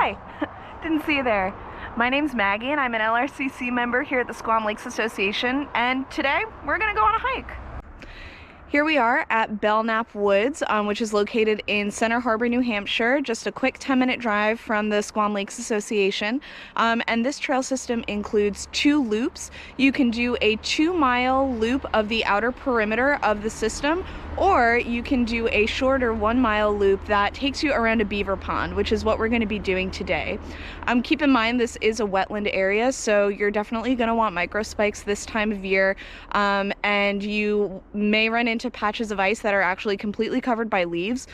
Hi, didn't see you there. My name's Maggie and I'm an LRCC member here at the Squam Lakes Association, and today we're gonna go on a hike. Here we are at Belknap Woods, which is located in Center Harbor, New Hampshire, just a quick 10-minute drive from the Squam Lakes Association. And this trail system includes 2 loops. You can do a 2-mile loop of the outer perimeter of the system, or you can do a shorter 1-mile loop that takes you around a beaver pond, which is what we're going to be doing today. Keep in mind this is a wetland area, so you're definitely going to want microspikes this time of year, and you may run into patches of ice that are actually completely covered by leaves,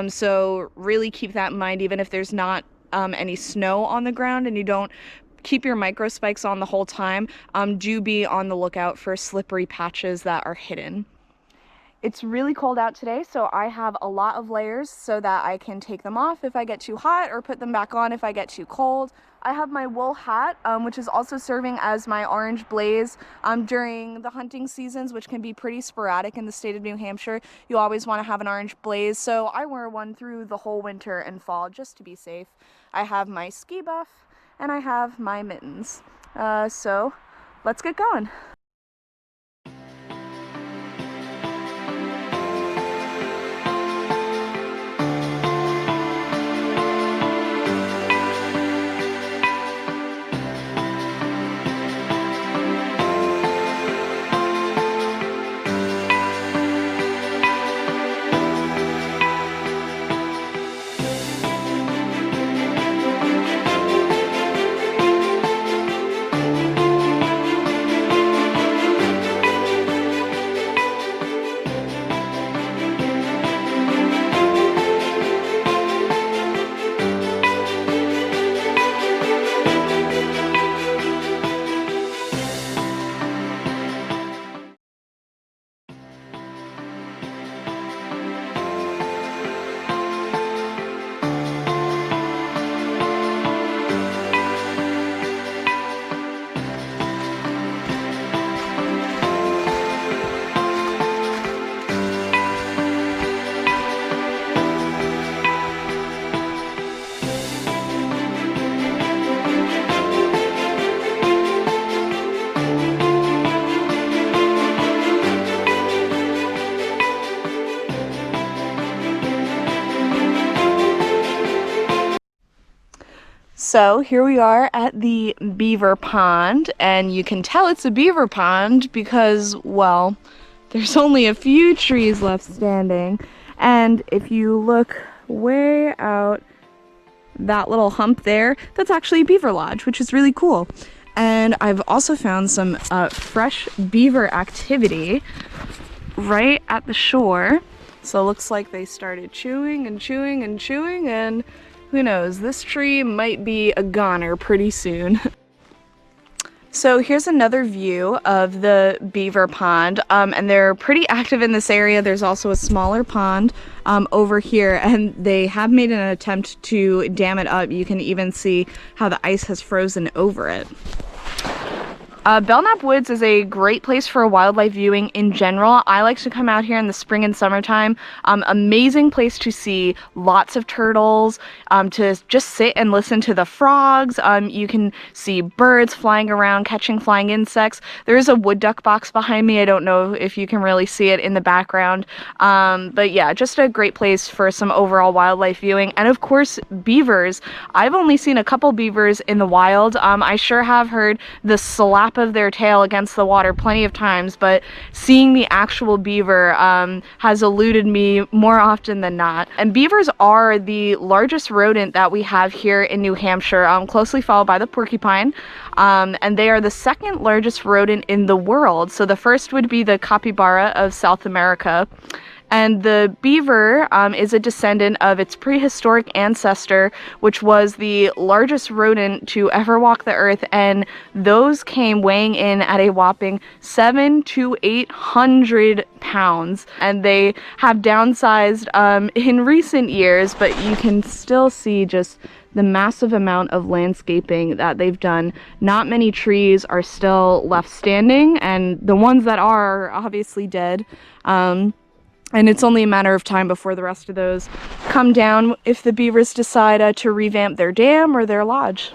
so really keep that in mind. Even if there's not any snow on the ground and you don't keep your microspikes on the whole time, do be on the lookout for slippery patches that are hidden. It's really cold out today, so I have a lot of layers so that I can take them off if I get too hot or put them back on if I get too cold. I have my wool hat, which is also serving as my orange blaze during the hunting seasons, which can be pretty sporadic in the state of New Hampshire. You always want to have an orange blaze, so I wear one through the whole winter and fall just to be safe. I have my ski buff and I have my mittens. So let's get going. So here we are at the beaver pond, and you can tell it's a beaver pond because, well, there's only a few trees left standing, and if you look way out that little hump there, that's actually a beaver lodge, which is really cool. And I've also found some fresh beaver activity right at the shore. So it looks like they started chewing and chewing and chewing, and who knows, this tree might be a goner pretty soon. So here's another view of the beaver pond, and they're pretty active in this area. There's also a smaller pond over here, and they have made an attempt to dam it up. You can even see how the ice has frozen over it. Belknap Woods is a great place for wildlife viewing in general. I like to come out here in the spring and summertime. Amazing place to see lots of turtles, to just sit and listen to the frogs. You can see birds flying around, catching flying insects. There is a wood duck box behind me. I don't know if you can really see it in the background. But yeah, just a great place for some overall wildlife viewing. And of course, beavers. I've only seen a couple beavers in the wild. I sure have heard the slap of their tail against the water plenty of times, but seeing the actual beaver has eluded me more often than not. And beavers are the largest rodent that we have here in New Hampshire, closely followed by the porcupine, and they are the second largest rodent in the world. So the first would be the capybara of South America. And the beaver is a descendant of its prehistoric ancestor, which was the largest rodent to ever walk the earth, and those came weighing in at a whopping 700 to 800 pounds. And they have downsized in recent years, but you can still see just the massive amount of landscaping that they've done. Not many trees are still left standing, and the ones that are obviously dead. And it's only a matter of time before the rest of those come down if the beavers decide to revamp their dam or their lodge.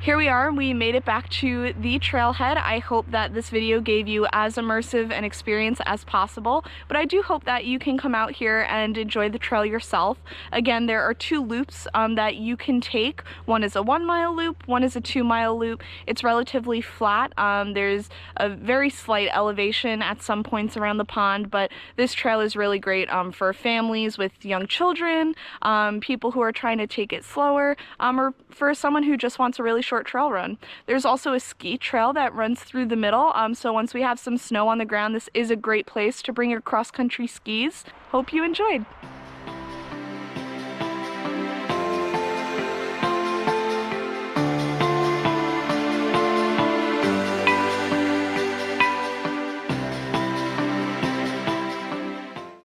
Here we are, we made it back to the trailhead. I hope that this video gave you as immersive an experience as possible, but I do hope that you can come out here and enjoy the trail yourself. Again, there are two loops that you can take. One is a 1 mile loop, one is a 2 mile loop. It's relatively flat. There's a very slight elevation at some points around the pond, but this trail is really great for families with young children, people who are trying to take it slower, or for someone who just wants a really short trail run. There's also a ski trail that runs through the middle, so once we have some snow on the ground, this is a great place to bring your cross-country skis. Hope you enjoyed!